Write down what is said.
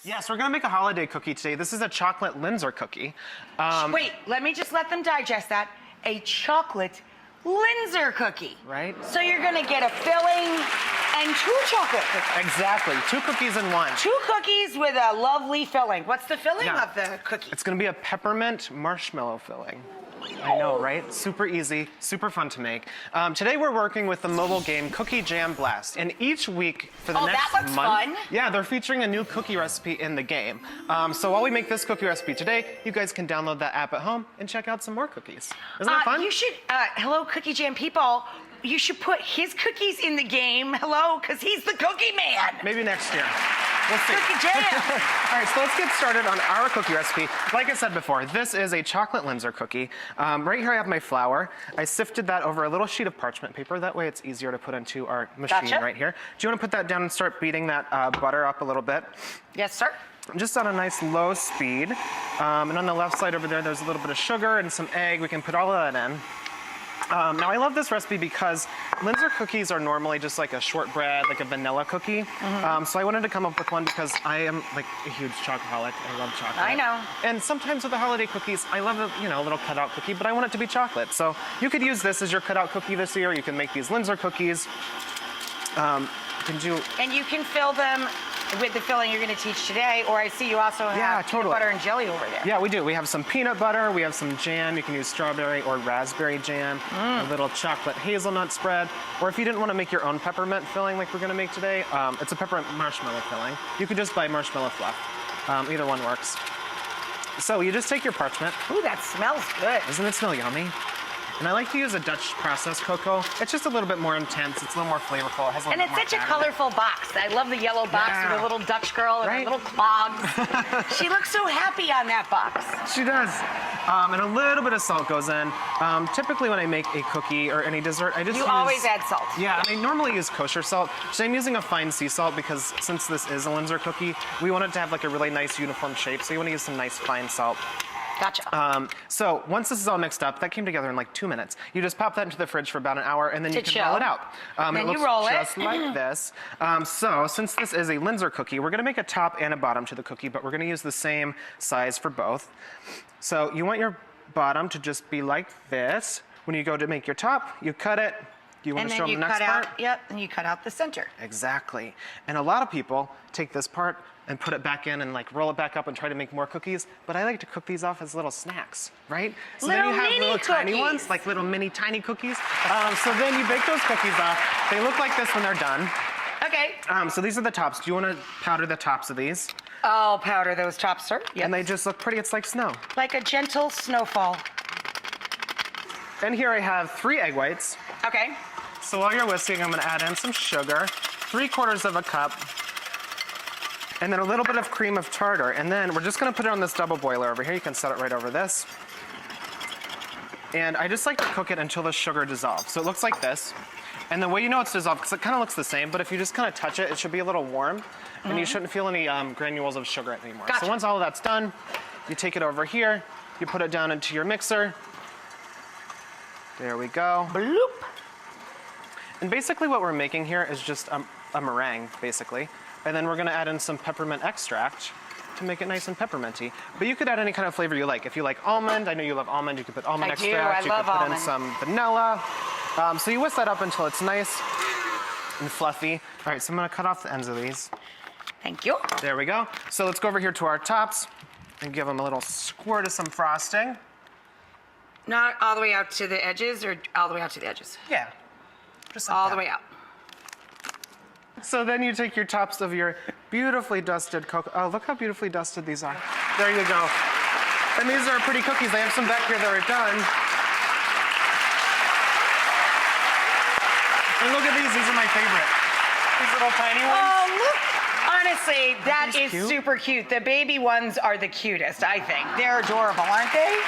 Yes, we're gonna make a holiday cookie today. This is a chocolate Linzer cookie. Wait, let me just let them digest that. A chocolate Linzer cookie. Right. So you're gonna get a filling and 2 chocolate cookies. Exactly, 2 cookies in one. 2 cookies with a lovely filling. What's the filling Yeah. of the cookie? It's gonna be a peppermint marshmallow filling. I know, right? Super easy, super fun to make. Today we're working with the mobile game Cookie Jam Blast, and each week for the next that looks month, fun. yeah, they're featuring a new cookie recipe in the game. So while we make this cookie recipe today, you guys can download that app at home and check out some more cookies. Isn't that fun? You should, hello Cookie Jam people, you should put his cookies in the game, because he's the cookie man. Maybe next year. We'll see. Cookie Jam. All right, so let's get started on our cookie recipe. Like I said before, this is a chocolate Linzer cookie. Right here I have my flour. I sifted that over a little sheet of parchment paper. That way it's easier to put into our machine Gotcha. right here. Do you want to put that down and start beating that butter up a little bit? Yes, sir. Just on a nice low speed. And on the left side over there, there's a little bit of sugar and some egg. We can put all of that in. Now I love this recipe because Linzer cookies are normally just like a shortbread, like a vanilla cookie. So I wanted to come up with one because I am like a huge chocoholic. I love chocolate. I know. And sometimes with the holiday cookies, I love a little cutout cookie, but I want it to be chocolate. So you could use this as your cutout cookie this year. You can make these Linzer cookies. And you can fill them with the filling you're going to teach today, or I see you also have peanut butter and jelly over there. Yeah, we do. We have some peanut butter, we have some jam. You can use strawberry or raspberry jam, a little chocolate hazelnut spread, or if you didn't want to make your own peppermint filling like we're going to make today, it's a peppermint marshmallow filling. You could just buy marshmallow fluff. Either one works. So you just take your parchment. Ooh, that smells good. Doesn't it smell yummy? And I like to use a Dutch processed cocoa. It's just a little bit more intense. It's a little more flavorful. It has a little And it's more such a fat in it. colorful box. I love the yellow box with a little Dutch girl and her little clogs. She looks so happy on that box. She does. And a little bit of salt goes in. Typically when I make a cookie or any dessert, I just You always add salt. Yeah, I normally use kosher salt. Today I'm using a fine sea salt because since this is a Linzer cookie, we want it to have like a really nice uniform shape. So you want to use some nice fine salt. Gotcha. So once this is all mixed up, that came together in like 2 minutes. You just pop that into the fridge for about an hour, and then you can roll it out. Then it you looks roll it. just like this. So since this is a Linzer cookie, we're gonna make a top and a bottom to the cookie, but we're gonna use the same size for both. So you want your bottom to just be like this. When you go to make your top, you cut it. You want to show them the next part? And you cut out the center. Exactly. And a lot of people take this part and put it back in and like roll it back up and try to make more cookies. But I like to cook these off as little snacks, right? So then you have little tiny ones, like little mini tiny cookies. So then you bake those cookies off. They look like this when they're done. Okay. So these are the tops. Do you want to powder the tops of these? I'll powder those tops, sir. Yep. And they just look pretty. It's like snow. Like a gentle snowfall. And here I have 3 egg whites. Okay. So while you're whisking, I'm gonna add in some sugar, 3/4 of a cup, and then a little bit of cream of tartar. And then we're just gonna put it on this double boiler over here. You can set it right over this. And I just like to cook it until the sugar dissolves. So it looks like this. And the way you know it's dissolved, because it kind of looks the same, but if you just kind of touch it, it should be a little warm, and you shouldn't feel any granules of sugar anymore. Gotcha. So once all of that's done, you take it over here, you put it down into your mixer. There we go. Bloop. And basically what we're making here is just a meringue, basically. And then we're gonna add in some peppermint extract to make it nice and pepperminty. But you could add any kind of flavor you like. If you like almond, I know you love almond, you could put almond extract. You could put in some vanilla. So you whisk that up until it's nice and fluffy. All right, so I'm gonna cut off the ends of these. Thank you. There we go. So let's go over here to our tops and give them a little squirt of some frosting. Not all the way out to the edges, or all the way out to the edges? Yeah, just like all that. the way out. So then you take your tops of your beautifully dusted cocoa. Oh, look how beautifully dusted these are. There you go. And these are pretty cookies. I have some back here that are done. And look at these. These are my favorite. These little tiny ones. Oh, look. Honestly, that is cute? super cute. The baby ones are the cutest, I think. They're adorable, aren't they?